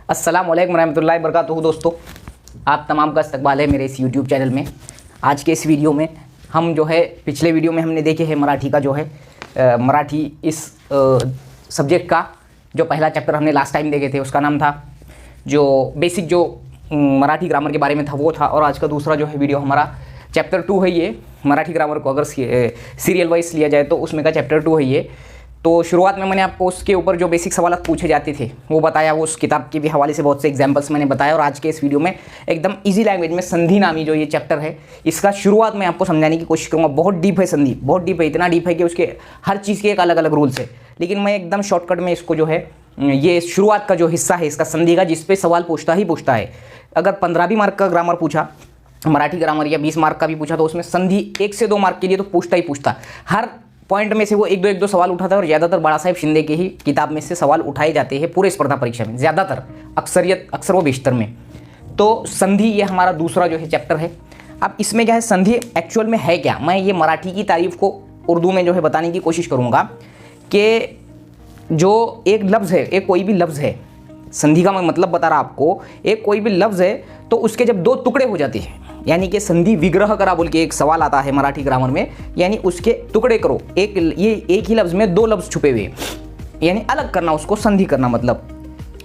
अस्सलाम वालेकुम रहमतुल्लाहि बरकातुहू। दोस्तों, आप तमाम का इस्तकबाल है मेरे इस यूट्यूब चैनल में। आज के इस वीडियो में हम जो है पिछले वीडियो में हमने देखे है मराठी का जो है मराठी इस सब्जेक्ट का जो पहला चैप्टर हमने लास्ट टाइम देखे थे उसका नाम था जो बेसिक जो मराठी ग्रामर के बारे में था वो था। और आज का दूसरा जो है वीडियो हमारा चैप्टर 2 है। ये मराठी ग्रामर को अगर सीरियल वाइज लिया जाए तो उसमें का चैप्टर 2 है ये। तो शुरुआत में मैंने आपको उसके ऊपर जो बेसिक सवाल पूछे जाते थे वो बताया, वो उस किताब के भी हवाले से बहुत से एग्जांपल्स मैंने बताया। और आज के इस वीडियो में एकदम इजी लैंग्वेज में संधि नामी जो ये चैप्टर है इसका शुरुआत में आपको समझाने की कोशिश करूँगा। बहुत डीप है संधि, बहुत डीप है, इतना डीप है कि उसके हर चीज़ के एक अलग अलग रूल्स है। लेकिन मैं एकदम शॉर्टकट में इसको जो है ये शुरुआत का जो हिस्सा है इसका संधि का, जिस पे सवाल पूछता ही पूछता है। अगर 15 भी मार्क का ग्रामर पूछा, मराठी ग्रामर, या 20 मार्क का भी पूछा तो उसमें संधि 1 से 2 मार्क के लिए तो पूछता ही पूछता। हर पॉइंट में से वो एक दो सवाल उठाता है और ज़्यादातर बाला साहेब शिंदे के ही किताब में से सवाल उठाए जाते हैं पूरे स्पर्धा परीक्षा में, ज़्यादातर, अक्सर व बेशतर में। तो संधि ये हमारा दूसरा जो है चैप्टर है। अब इसमें क्या है, संधि एक्चुअल में है क्या, मैं ये मराठी की तारीफ को उर्दू में जो है बताने की कोशिश करूँगा कि जो एक लफ्ज़ है, एक कोई भी लफ्ज़ है, संधि का मैं मतलब बता रहा आपको, एक कोई भी लफ्ज़ है तो उसके जब 2 टुकड़े हो जाते हैं, यानी कि संधि विग्रह करा बोल के एक सवाल आता है मराठी ग्रामर में, यानी उसके टुकड़े करो, एक ही लफ्ज़ में 2 लफ्ज़ छुपे हुए, यानी अलग करना, उसको संधि करना। मतलब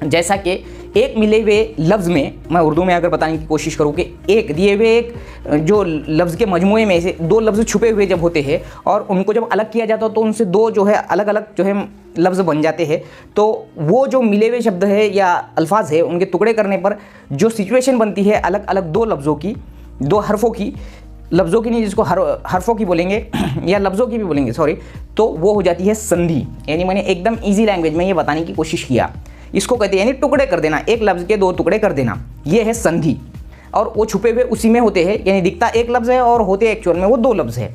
जैसा कि एक मिले हुए लफ्ज़ में, मैं उर्दू में अगर बताने की कोशिश करूँ कि एक दिए हुए एक जो लफ्ज़ के मजमूए में से 2 लफ्ज़ छुपे हुए जब होते हैं और उनको जब अलग किया जाता है तो उनसे 2 जो है अलग अलग जो है लफ्ज़ बन जाते हैं। तो वो जो मिले हुए शब्द है या अल्फाज है उनके टुकड़े करने पर जो सिचुएशन बनती है अलग अलग 2 लफ्ज़ों की, 2 हरफों की, लफ्ज़ों की नहीं, जिसको हरफों की बोलेंगे या लफ्ज़ों की भी बोलेंगे, सॉरी, तो वो हो जाती है संधि। यानी मैंने एकदम ईजी लैंग्वेज में ये बताने की कोशिश किया। इसको कहते हैं यानी टुकड़े कर देना, एक लफ्ज़ के 2 टुकड़े कर देना, ये है संधि। और वो छुपे हुए उसी में होते हैं, यानी दिखता एक लफ्ज़ है और होते एक्चुअल में वो 2 लफ्ज़ है।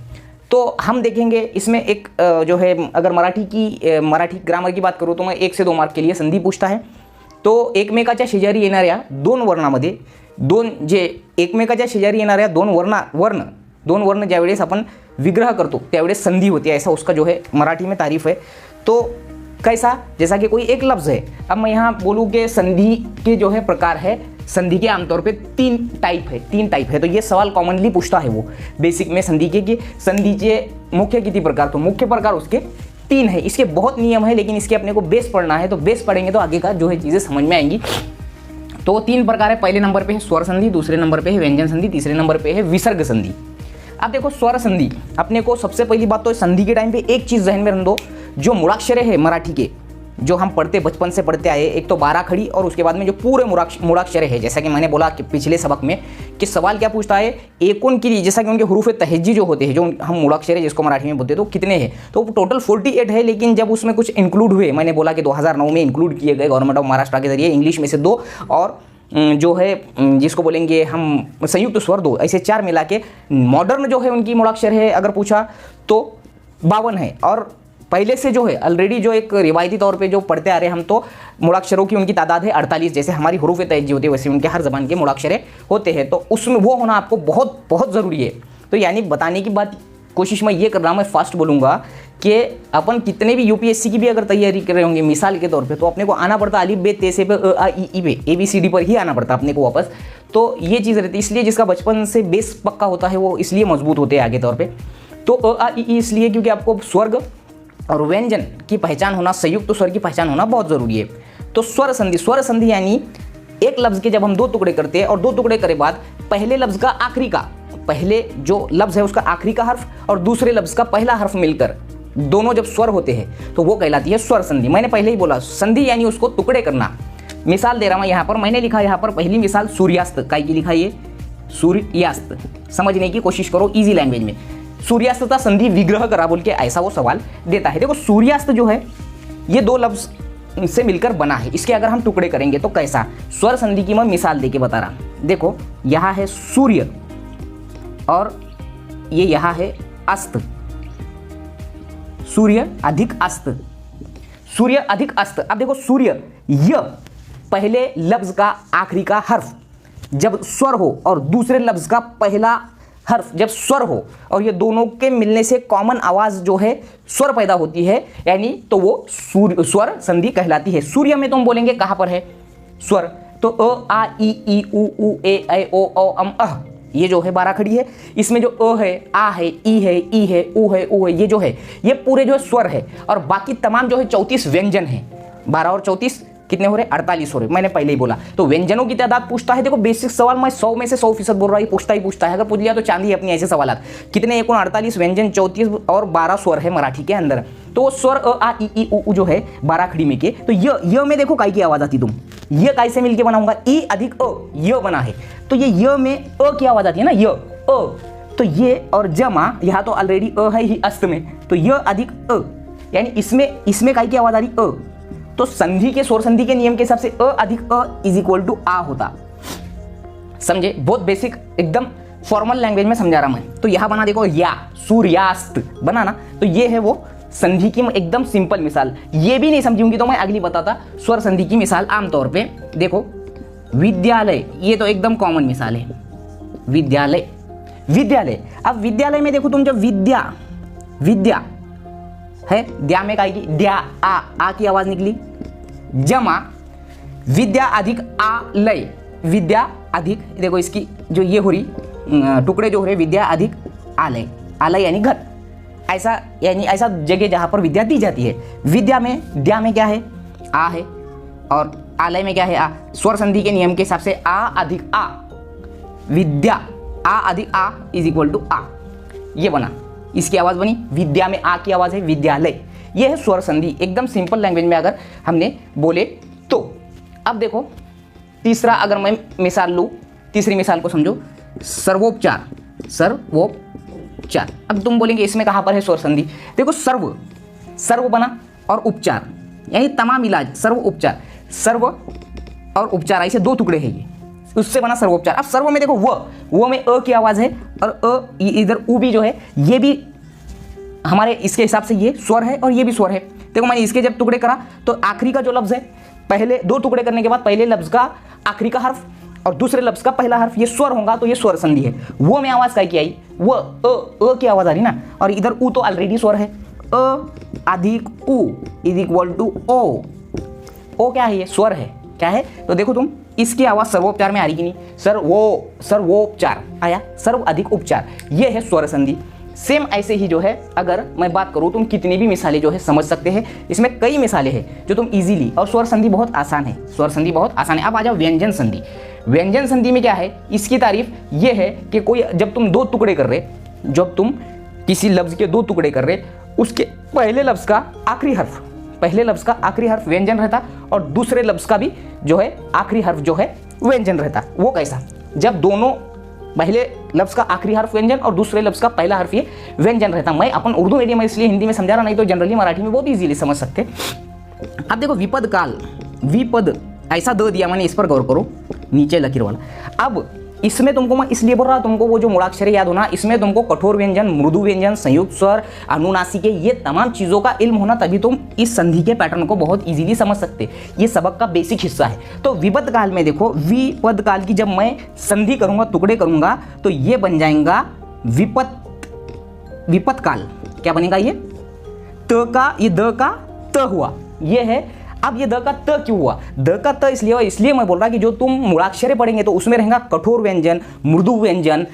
तो हम देखेंगे इसमें एक जो है, अगर मराठी ग्रामर की बात करूँ तो मैं 1 से 2 मार्क के लिए संधि पूछता है। तो एकमेकाच्या शेजारी येणाऱ्या 2 वर्णामध्ये एकमेकाच्या शेजारी येणाऱ्या 2 वर्ण ज्यावेळेस आपण विग्रह करतो त्यावेळेस संधि होती है, ऐसा उसका जो है मराठी में तारीफ है। तो कैसा, जैसा कि कोई एक लफ्ज़ है। अब मैं यहाँ बोलूँ कि संधि के जो है प्रकार है, संधि के आमतौर पे 3 टाइप है। तो ये सवाल कॉमनली पूछता है वो बेसिक में संधि के, कि संधि के मुख्य कितने प्रकार, तो मुख्य प्रकार उसके 3 है। इसके बहुत नियम है लेकिन इसके अपने को बेस पढ़ना है, तो बेस पढ़ेंगे तो आगे का जो है चीज़ें समझ में आएंगी। तो 3 प्रकार है। पहले नंबर पे है स्वर संधि, दूसरे नंबर पे है व्यंजन संधि, तीसरे नंबर पे है विसर्ग संधि। अब देखो स्वर संधि, अपने को सबसे पहली बात तो संधि के टाइम पे एक चीज़ जहन में रख दो, जो मूलाक्षरे है मराठी के, जो हम बचपन से पढ़ते आए, एक तो 12 खड़ी और उसके बाद में जो पूरे मूलाक्षरे है, जैसा कि मैंने बोला कि पिछले सबक में कि सवाल क्या पूछता है, एकुन की, जैसा कि उनके हरूफ तहज्जी जो होते हैं, जो हम मूलाक्षरे जिसको मराठी में बोलते हैं, तो कितने हैं, तो टोटल 48 है। लेकिन जब उसमें कुछ इंक्लूड हुए, मैंने बोला कि 2009 में इंक्लूड किए गए गवर्नमेंट ऑफ महाराष्ट्र के जरिए, इंग्लिश में से 2 और जो है जिसको बोलेंगे हम संयुक्त स्वर 2, ऐसे 4 मिला के मॉडर्न जो है उनकी मूलाक्षर है अगर पूछा तो 52 है। और पहले से जो है ऑलरेडी जो एक रिवायती तौर पे जो पढ़ते आ रहे हैं हम, तो मूलाक्षरों की उनकी तादाद है 48। जैसे हमारी हरूफ तहज्जी होती है वैसे उनके हर ज़बान के मूलाक्षरे होते हैं, तो उसमें वो होना आपको बहुत बहुत ज़रूरी है। तो यानी बताने की बात कोशिश मैं ये कर रहा हूँ, मैं फास्ट बोलूँगा कि अपन कितने भी यूपीएससी की भी अगर तैयारी कर रहे होंगे मिसाल के तौर पे, तो अपने को आना पड़ता अलिफ बे ते से पे अ आ इ ई बे ABCD पर ही आना पड़ता अपने को वापस। तो ये चीज़ रहती है, इसलिए जिसका बचपन से बेस पक्का होता है वो इसलिए मजबूत होते हैं आगे तौर पे। तो अ आ इ ई इसलिए क्योंकि आपको स्वर्ग और व्यंजन की पहचान होना, संयुक्त स्वर की पहचान होना बहुत ज़रूरी है। तो स्वर संधि यानी एक लफ्ज़ के जब हम 2 टुकड़े करते हैं और 2 टुकड़े करे बाद पहले लफ्ज़ का आखिरी का, पहले जो लफ्ज़ है उसका आखिरी का हर्फ और दूसरे लफ्ज़ का पहला हर्फ मिलकर दोनों जब स्वर होते हैं तो वो कहलाती है स्वर संधि। मैंने पहले ही बोला संधि यानी उसको टुकड़े करना। मिसाल दे रहा हूँ यहाँ पर, मैंने लिखा यहाँ पर पहली मिसाल सूर्यास्त, काय की लिखा ये सूर्यास्त, समझने की कोशिश करो इजी लैंग्वेज में। सूर्यास्त का संधि विग्रह करा बोल के ऐसा वो सवाल देता है। देखो सूर्यास्त जो है ये 2 लफ्ज़ से मिलकर बना है, इसके अगर हम टुकड़े करेंगे तो कैसा, स्वर संधि की मैं मिसाल दे के बता रहा हूँ। देखो यहाँ है सूर्य और ये यहाँ है अस्त, सूर्य अधिक अस्त, सूर्य अधिक अस्त। अब देखो सूर्य, य पहले लफ्ज़ का आखिरी का हर्फ जब स्वर हो और दूसरे लफ्ज़ का पहला हर्फ जब स्वर हो और ये दोनों के मिलने से कॉमन आवाज़ जो है स्वर पैदा होती है, यानी तो वो स्वर संधि कहलाती है। सूर्य में तो हम बोलेंगे कहाँ पर है, स्वर। तो अ आ इ ई उ ऊ ए ऐ ओ औ अम अह, ये जो है 12 खड़ी है। इसमें जो अ है, आ है, ई है, ई है, उ है, ऊ है, ये जो है ये पूरे जो है स्वर है। और बाकी तमाम जो है 34 व्यंजन है। 12 और 34 कितने हो रहे? 48 हो रहे। मैंने पहले ही बोला। तो व्यंजनों की तादाद पूछता है। देखो बेसिक सवाल मैं 100 में से 100% बोल रहा हूँ, पूछता ही पूछता है। अगर पूछ लिया तो चांदी अपनी ऐसे सवाल। कितने? 48 व्यंजन, 34 और 12 स्वर है मराठी के अंदर। तो वो स्वर अ आ इ ई उ ऊ जो है 12 खड़ी में के, तो य में देखो काय की आवाज आती तुम, ये काय से मिलके बनाऊंगा? ई अधिक अ, य बना है। तो ये य में अ की आवाज आती है ना, य अ। तो ये और जमा, यहाँ तो ऑलरेडी अ है ही अस्त में, तो य अधिक अ, यानी इसमें काय की आवाज आ रही? अ। तो संधि के, स्वर संधि के नियम के हिसाब से अ अधिक अ इज इक्वल टू आ होता। समझे? बहुत बेसिक एकदम फॉर्मल लैंग्वेज में समझा रहा मैं। तो यहां बना देखो या, सूर्यास्त बना ना, तो ये है वो संधि की एकदम सिंपल मिसाल। ये भी नहीं समझूंगी तो मैं अगली बताता स्वर संधि की मिसाल। आमतौर पे देखो विद्यालय, ये तो एकदम कॉमन मिसाल है। विद्यालय, विद्यालय। अब विद्यालय में देखो तुम, जब विद्या है, द्या में काय की? द्या आ की आवाज निकली। जमा विद्या अधिक आ लय, विद्या अधिक, देखो इसकी जो ये हो रही टुकड़े जो हो रहे, विद्या अधिक आलय, आलय यानी घर, ऐसा यानी ऐसा जगह जहां पर विद्या दी जाती है। विद्या में द्या में क्या है? आ है, और आलय में क्या है? आ। स्वर संधि के नियम के हिसाब से आ अधिक आ, विद्या आ अधिक आ इज इक्वल टू आ, ये बना। इसकी आवाज बनी, विद्या में आ की आवाज है, विद्यालय। ये है स्वर संधि, एकदम सिंपल लैंग्वेज में अगर हमने बोले तो। अब देखो तीसरा, अगर मैं मिसाल लूं, तीसरी मिसाल को समझो, सर्वोपचार, सर्वोपचार। अब तुम बोलेंगे इसमें कहां पर है स्वर संधि? देखो सर्व बना और उपचार, यानी तमाम इलाज, सर्व उपचार, सर्व और उपचार ऐसे 2 टुकड़े हैं, ये उससे बना सर्वोपचार। अब सर्व में देखो वो में अ की आवाज है, और अ इधर उ भी जो है, ये भी हमारे इसके हिसाब से ये स्वर है और ये भी स्वर है। देखो मैंने इसके जब टुकड़े करा तो आखिरी का जो लफ्ज है, पहले 2 टुकड़े करने के बाद पहले लफ्ज का आखिरी का हर्फ और दूसरे लफ्ज का पहला हर्फ ये स्वर होगा, तो ये स्वर संधि है। वो में आवाज काय की आई? वो अ की आवाज आ रही ना, और इधर उ तो ऑलरेडी स्वर है। अ अधिक उ इज इक्वल टू ओ। ओ क्या है? ये स्वर है। क्या है? तो देखो तुम, इसकी आवाज सर्वोपचार में आ रही कि नहीं? सर्वोपचार आया, सर्व अधिक उपचार, ये है स्वर संधि। सेम ऐसे ही जो है, अगर मैं बात करूं, तुम कितनी भी मिसालें जो है समझ सकते हैं। इसमें कई मिसालें हैं जो तुम इजीली, और स्वर संधि बहुत आसान है, स्वर संधि बहुत आसान है। अब आ जाओ व्यंजन संधि। व्यंजन संधि में क्या है? इसकी तारीफ ये है कि कोई, जब तुम 2 टुकड़े कर रहे, जब तुम किसी लफ्ज के 2 टुकड़े कर रहे, उसके पहले लफ्ज का आखिरी हर्फ, पहले लफ्ज का आखिरी हर्फ व्यंजन रहता, और दूसरे लफ्ज का भी जो है आखिरी हर्फ जो है व्यंजन रहता। वो कैसा? जब दोनों, पहले लफ्ज का आखिरी हर्फ व्यंजन और दूसरे लफ्ज का पहला हर्फ ये व्यंजन रहता। मैं अपन उर्दू मीडियम में इसलिए हिंदी में समझा रहा, नहीं तो जनरली मराठी में बहुत इजीली समझ सकते। अब देखो विपद काल, विपद ऐसा दे दिया मैंने, इस पर गौर करो, नीचे लकीर वाला। अब इसमें तुमको मैं इसलिए बोल रहा, तुमको वो जो मूलाक्षर याद होना, इसमें तुमको कठोर व्यंजन, मृदु व्यंजन, संयुक्त स्वर, अनुनासिके, ये तमाम चीज़ों का इल्म होना, तभी तुम इस संधि के पैटर्न को बहुत इजीली समझ सकते। ये सबक का बेसिक हिस्सा है। तो विपद काल में देखो, विपद काल की जब मैं संधि करूंगा, टुकड़े करूंगा, तो ये बन जाएगा विपद काल। क्या बनेगा? ये त का, ये द का त हुआ, ये है। अब ये द का त क्यों हुआ? द का त इसलिए मैं बोल रहा कि जो तुम मूलाक्षरे पढ़ेंगे तो उसमें रहेगा कठोर व्यंजन, मृदु व्यंजन,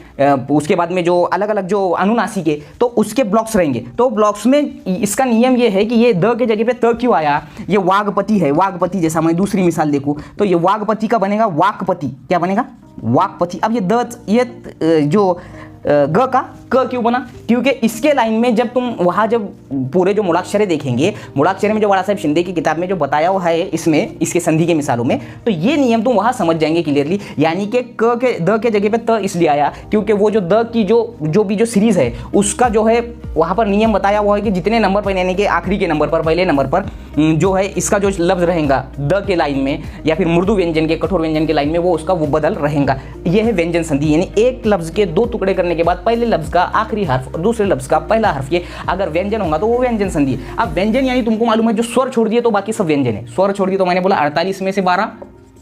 उसके बाद में जो अलग अलग जो अनुनासिके, तो उसके ब्लॉक्स रहेंगे। तो ब्लॉक्स में इसका नियम ये है कि ये द के जगह पे त क्यों आया? ये वागपति है, वागपति। जैसा मैं दूसरी मिसाल देखूँ तो ये वागपति का बनेगा वाकपति। क्या बनेगा? वाकपति। अब ये द, ये जो ग का क क्यों बना? क्योंकि इसके लाइन में जब तुम वहाँ जब पूरे जो मूलाक्षरे देखेंगे, मूलाक्षरे में जो बड़ा साहब शिंदे की किताब में जो बताया हुआ है इसमें, इसके संधि के मिसालों में, तो ये नियम तुम वहाँ समझ जाएंगे क्लियरली। यानी कि क के, द के जगह पे त इसलिए आया क्योंकि वो जो द की जो भी जो सीरीज है उसका जो है वहाँ पर नियम बताया हुआ है कि जितने नंबर पर, यानी कि आखिरी के नंबर पर, पहले नंबर पर जो है इसका जो लफ्ज रहेगा द के लाइन में, या फिर मृदु व्यंजन के, कठोर व्यंजन के लाइन में, वो उसका वो बदल रहेगा। ये है व्यंजन संधि। यानी एक लफ्ज के 2 टुकड़े करने के बाद पहले लफ्ज का आखिरी हर्फ और दूसरे लफ्ज का पहला हर्फ, ये अगर व्यंजन होगा तो वो व्यंजन संधि। अब व्यंजन यानी तुमको मालूम है जो स्वर छोड़ दिए तो बाकी सब व्यंजन है। स्वर छोड़ दिए तो मैंने बोला 48 में से 12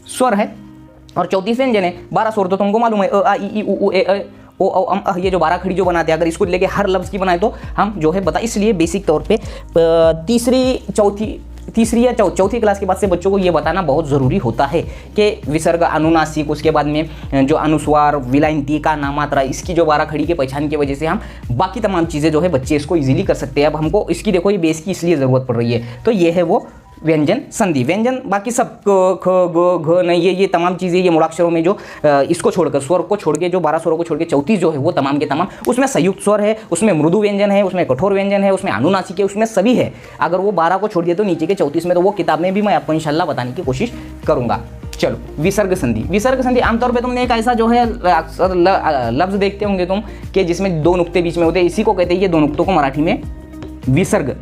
स्वर है और 34 व्यंजन है। 12 स्वर तो तुमको मालूम है, अ आ इ ई उ ए ऐ ओ औ अम अह, ये जो 12 खड़ी जो बनाते हैं, अगर इसको लेके हर लफ्ज की बनाए तो हम जो है बता। इसलिए बेसिक तौर पे तीसरी, चौथी, तीसरी या चौथी क्लास के बाद से बच्चों को ये बताना बहुत ज़रूरी होता है कि विसर्ग, अनुनासिक, उसके बाद में जो अनुस्वार, विलायंती का नामात्रा, इसकी जो 12 खड़ी की पहचान की वजह से हम बाकी तमाम चीज़ें जो है बच्चे इसको इजीली कर सकते हैं। अब हमको इसकी देखो ये बेस की इसलिए ज़रूरत पड़ रही है। तो ये है वो व्यंजन संधि। व्यंजन बाकी सब क, ख, ग, घ, नहीं, ये तमाम चीज़ें, ये मूलाक्षरों में जो इसको छोड़कर, स्वर को छोड़ के, जो 12 स्वरों को छोड़ के 34 जो है वो तमाम के तमाम, उसमें संयुक्त स्वर है, उसमें मृदु व्यंजन है, उसमें कठोर व्यंजन है, उसमें अनुनासिक है, उसमें सभी है। अगर वो 12 को छोड़ दिए तो नीचे के 34 में, तो वो किताब में भी मैं आपको इंशाल्लाह बताने की कोशिश करूँगा। चलो, विसर्ग संधि। विसर्ग संधि आमतौर पे तुमने एक ऐसा जो है अक्सर लफ्ज़ देखते होंगे तुम कि जिसमें 2 नुक्ते बीच में होते हैं, इसी को कहते हैं, ये 2 नुक्तों को मराठी में विसर्ग।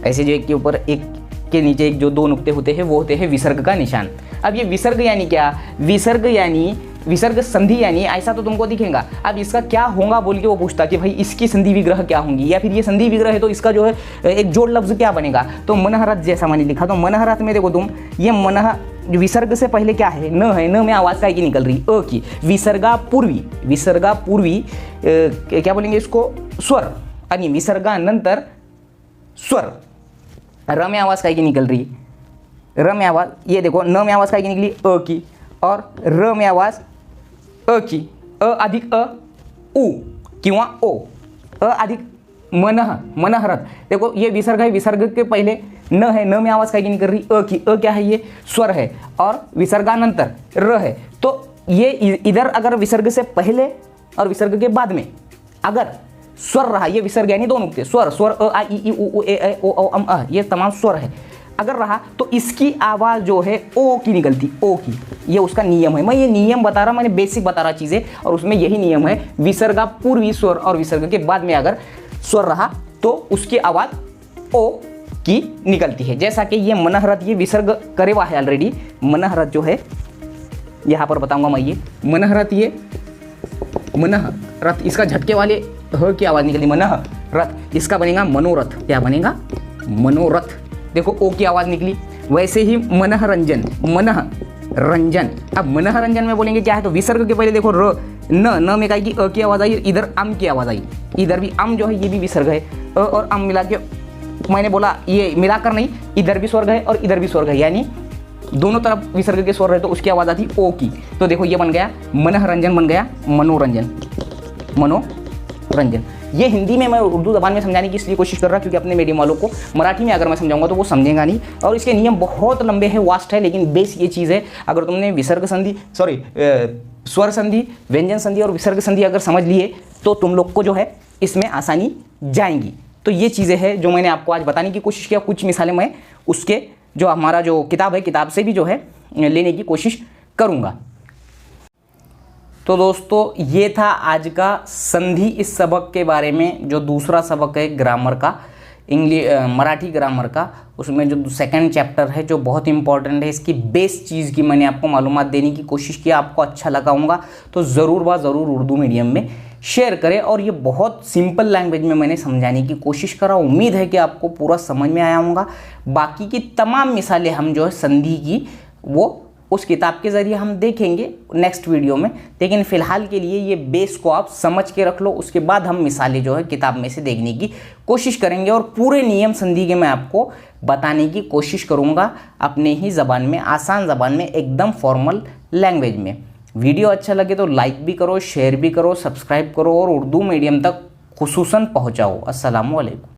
ऐसे जो एक के ऊपर एक के नीचे एक जो 2 नुक्ते होते हैं वो होते हैं विसर्ग का निशान। अब ये विसर्ग यानी क्या? विसर्ग यानी, विसर्ग संधि यानी ऐसा तो तुमको दिखेगा। अब इसका क्या होगा बोल के वो पूछता कि भाई इसकी संधि विग्रह क्या होंगी, या फिर ये संधि विग्रह है तो इसका जो है एक जोड़ लफ्ज़ क्या बनेगा। तो मनहरत जैसा मैंने लिखा, तो मनहरत में देखो तुम, ये मनह विसर्ग से पहले क्या है? न है। न में आवाज़ काय की निकल रही? अ की। विसर्गा पूर्वी, विसर्गा पूर्वी क्या बोलेंगे इसको? स्वर। आणि विसर्गानंतर स्वर। र में आवाज़ काय की निकल रही? र में आवाज़, ये देखो, न में आवाज़ काय की निकली? अ की। और र में आवाज़ अ की। अ अधिक अ, उ किंवा ओ। अ अधिक मनह, मनहरत। देखो ये विसर्ग है, विसर्ग के पहले न है, न में आवाज़ काय की निकल रही? अ की। अ क्या है? ये स्वर है। और विसर्गानंतर र है। तो ये इधर अगर विसर्ग से पहले और विसर्ग के बाद में अगर स्वर रहा, ये विसर्ग यानी 2 नुक्ते, स्वर, स्वर अ आ इ उ ए ऐ ओ औ अम अ, ये तमाम स्वर है, अगर रहा तो इसकी आवाज़ जो है ओ की निकलती, ओ की। ये उसका नियम है। मैं ये नियम बता रहा, मैंने बेसिक बता रहा चीज़ें, और उसमें यही नियम है। विसर्गा पूर्वी स्वर और विसर्ग के बाद में अगर स्वर रहा तो उसकी आवाज़ ओ की निकलती है। जैसा कि ये मनहरत, ये विसर्ग करे हुआ है ऑलरेडी। मनहरत जो है यहाँ पर बताऊँगा मैं, ये मनहरत, ये मनहरत, इसका झटके वाले ह की आवाज़ निकली, मनहरत। इसका बनेगा मनोरथ। क्या बनेगा? मनोरथ। देखो ओ की आवाज़ निकली। वैसे ही मनहरंजन, मनहरंजन। अब मनहरंजन में बोलेंगे क्या है? तो विसर्ग के पहले देखो र, न में काय की अ की आवाज़ आई, इधर अम की आवाज़ आई। इधर भी अम जो है ये भी विसर्ग है। अ और अम मिला के, मैंने बोला ये मिलाकर नहीं, इधर भी स्वर्ग है और इधर भी स्वर्ग है, यानी दोनों तरफ विसर्ग के स्वर रहे तो उसकी आवाज़ आती ओ की। तो देखो ये बन गया मनहरंजन, बन गया मनोरंजन, मनोरंजन। ये हिंदी में मैं उर्दू ज़बान में समझाने की इसलिए कोशिश कर रहा क्योंकि अपने मीडियम वालों को मराठी में अगर मैं समझाऊंगा तो वो समझेगा नहीं, और इसके नियम बहुत लंबे हैं, वास्ट है, लेकिन बेस ये चीज़ है। अगर तुमने विसर्ग संधि, स्वर संधि, व्यंजन संधि और विसर्ग संधि अगर समझ लिए तो तुम लोग को जो है इसमें आसानी जाएंगी। तो ये चीज़ें हैं जो मैंने आपको आज बताने की कोशिश किया। कुछ मिसालें मैं उसके जो हमारा जो किताब है, किताब से भी जो है लेने की कोशिश करूँगा। तो दोस्तों ये था आज का संधि इस सबक के बारे में। जो दूसरा सबक है ग्रामर का, मराठी ग्रामर का, उसमें जो सेकंड चैप्टर है जो बहुत इंपॉर्टेंट है, इसकी बेस चीज़ की मैंने आपको मालूमात देने की कोशिश की। आपको अच्छा लगा होगा तो ज़रूर व ज़रूर उर्दू मीडियम में शेयर करें। और ये बहुत सिंपल लैंग्वेज में मैंने समझाने की कोशिश करा। उम्मीद है कि आपको पूरा समझ में आया होगा। बाकी की तमाम मिसालें हम जो है संधि की वो उस किताब के ज़रिए हम देखेंगे नेक्स्ट वीडियो में, लेकिन फ़िलहाल के लिए ये बेस को आप समझ के रख लो। उसके बाद हम मिसालें जो है किताब में से देखने की कोशिश करेंगे और पूरे नियम संधि के मैं आपको बताने की कोशिश करूँगा अपने ही ज़बान में, आसान ज़बान में, एकदम फॉर्मल लैंग्वेज में। वीडियो अच्छा लगे तो लाइक भी करो, शेयर भी करो, सब्सक्राइब करो और उर्दू मीडियम तक खुसूसन पहुँचाओ। अस्सलामु अलैकुम।